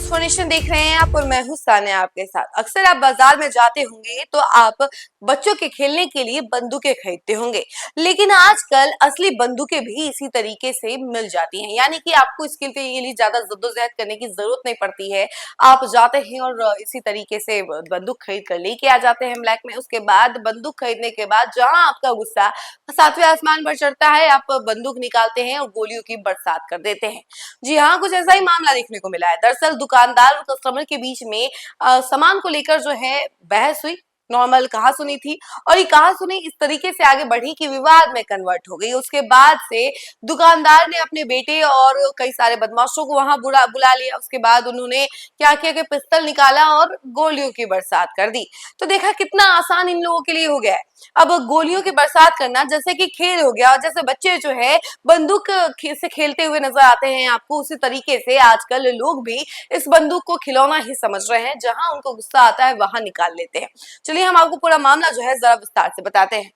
News देख रहे हैं आप और मैं हूं सानिया आपके साथ। अक्सर आप बाजार में जाते होंगे तो आप बच्चों के खेलने के लिए बंदूकें खरीदते होंगे, लेकिन आजकल असली बंदूकें भी इसी तरीके से मिल जाती हैं। यानी कि आपको इसके लिए ज्यादा जद्दोजहद करने की जरूरत नहीं पड़ती है। आप जाते हैं और इसी तरीके से बंदूक खरीद कर लेके आ जाते हैं ब्लैक में। उसके बाद बंदूक खरीदने के बाद जहां आपका गुस्सा सातवें आसमान पर चढ़ता है, आप बंदूक निकालते हैं और गोलियों की बरसात कर देते हैं। जी हाँ, कुछ ऐसा ही मामला देखने को मिला है। दरअसल दुकानदार और कस्टमर के बीच में सामान को लेकर जो है बहस हुई। नॉर्मल कहासुनी थी और ये कहासुनी इस तरीके से आगे बढ़ी कि विवाद में कन्वर्ट हो गई। उसके बाद से दुकानदार ने अपने बेटे और कई सारे बदमाशों को वहां बुला लिया। उसके बाद उन्होंने क्या किया कि पिस्तौल निकाला और गोलियों की बरसात कर दी। तो देखा कितना आसान इन लोगों के लिए हो गया है। अब गोलियों की बरसात करना जैसे कि खेल हो गया और जैसे बच्चे जो है बंदूक से खेलते हुए नजर आते हैं आपको, उसी तरीके से आजकल लोग भी इस बंदूक को खिलौना ही समझ रहे हैं। जहां उनको गुस्सा आता है वहां निकाल लेते हैं। चलिए हम आपको पूरा मामला जो है जरा विस्तार से बताते हैं।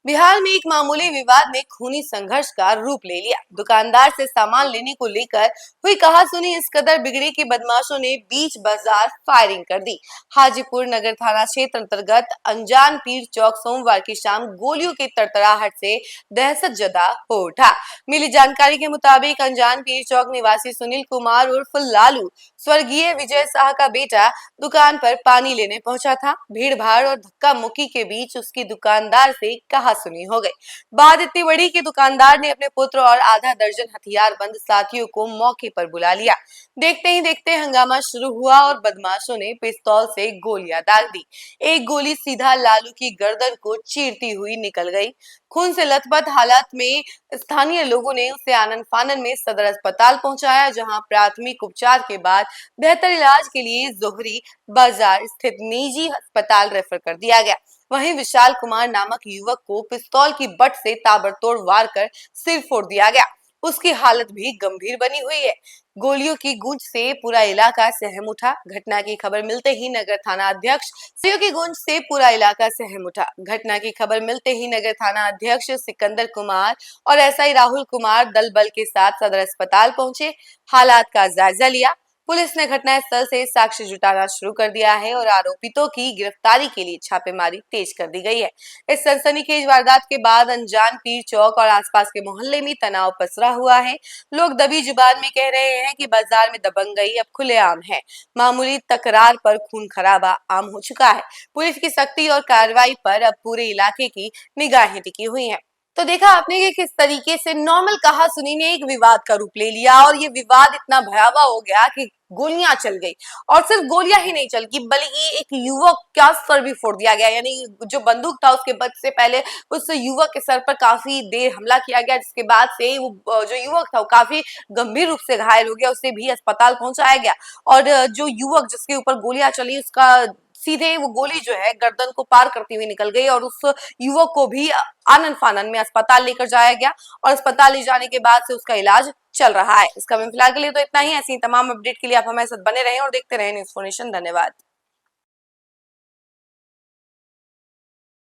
बिहार में एक मामूली विवाद ने खूनी संघर्ष का रूप ले लिया। दुकानदार से सामान लेने को लेकर हुई कहासुनी इस कदर बिगड़ी कि बदमाशों ने बीच बाजार फायरिंग कर दी। हाजीपुर नगर थाना क्षेत्र अंतर्गत अनजान पीर चौक सोमवार की शाम गोलियों की तड़तड़ाहट से दहशत जदा हो उठा। मिली जानकारी के मुताबिक अनजान पीर चौक निवासी सुनील कुमार उर्फ लालू स्वर्गीय विजय शाह का बेटा दुकान पर पानी लेने पहुंचा था। भीड़ भाड़ और धक्का मुक्की के बीच उसकी दुकानदार से कहासुनी हो गई। बात इतनी बड़ी कि दुकानदार ने अपने पुत्र और आधा दर्जन हथियार बंद साथियों को मौके पर बुला लिया। देखते ही देखते हंगामा शुरू हुआ और बदमाशों ने पिस्तौल से गोलियां दाग दी। एक गोली सीधा लालू की गर्दन को चीरती हुई निकल गई। खून से लथपथ हालत में स्थानीय लोगों ने उसे आनन फानन में सदर अस्पताल पहुंचाया, जहां प्राथमिक उपचार के बाद बेहतर इलाज के लिए जोहरी बाजार स्थित निजी अस्पताल रेफर कर दिया गया। वहीं विशाल कुमार नामक युवक को पिस्तौल की बट से ताबड़तोड़ वार कर सिर फोड़ दिया गया। उसकी हालत भी गंभीर बनी हुई है। गोलियों की गूंज से पूरा इलाका सहम उठा। घटना की खबर मिलते ही नगर थाना अध्यक्ष सिकंदर कुमार और एसआई राहुल कुमार दल बल के साथ सदर अस्पताल पहुंचे। हालात का जायजा लिया। पुलिस ने घटनास्थल से साक्ष्य जुटाना शुरू कर दिया है और आरोपितों की गिरफ्तारी के लिए छापेमारी तेज कर दी गई है। इस सनसनीखेज वारदात के बाद अनजान पीर चौक और आसपास के मोहल्ले में तनाव पसरा हुआ है। लोग दबी जुबान में कह रहे हैं कि बाजार में दबंगई अब खुलेआम है। मामूली तकरार पर खून खराबा आम हो चुका है। पुलिस की सख्ती और कार्रवाई पर अब पूरे इलाके की निगाहें टिकी हुई हैं। तो देखा आपने कि किस तरीके से नॉर्मल कहासुनी ने एक विवाद का रूप ले लिया और ये विवाद इतना भयावह हो गया कि गोलियां चल गई। और सिर्फ गोलियां ही नहीं चल गई बल्कि एक युवक का सर भी फोड़ दिया गया। यानी जो बंदूक था उसके बच से पहले उस युवक के सर पर काफी देर हमला किया गया, जिसके बाद से वो जो युवक था वो काफी गंभीर रूप से घायल हो गया। उसे भी अस्पताल पहुंचाया गया और जो युवक जिसके ऊपर गोलियां चली उसका सीधे वो गोली जो है गर्दन को पार करती हुई निकल गई और उस युवक को भी आनन फानन में अस्पताल लेकर जाया गया और अस्पताल ले जाने के बाद से उसका इलाज चल रहा है। इसका फिलहाल के लिए तो इतना ही। ऐसी तमाम अपडेट के लिए आप हमारे साथ बने रहें और देखते रहें न्यूज़4नेशन। धन्यवाद।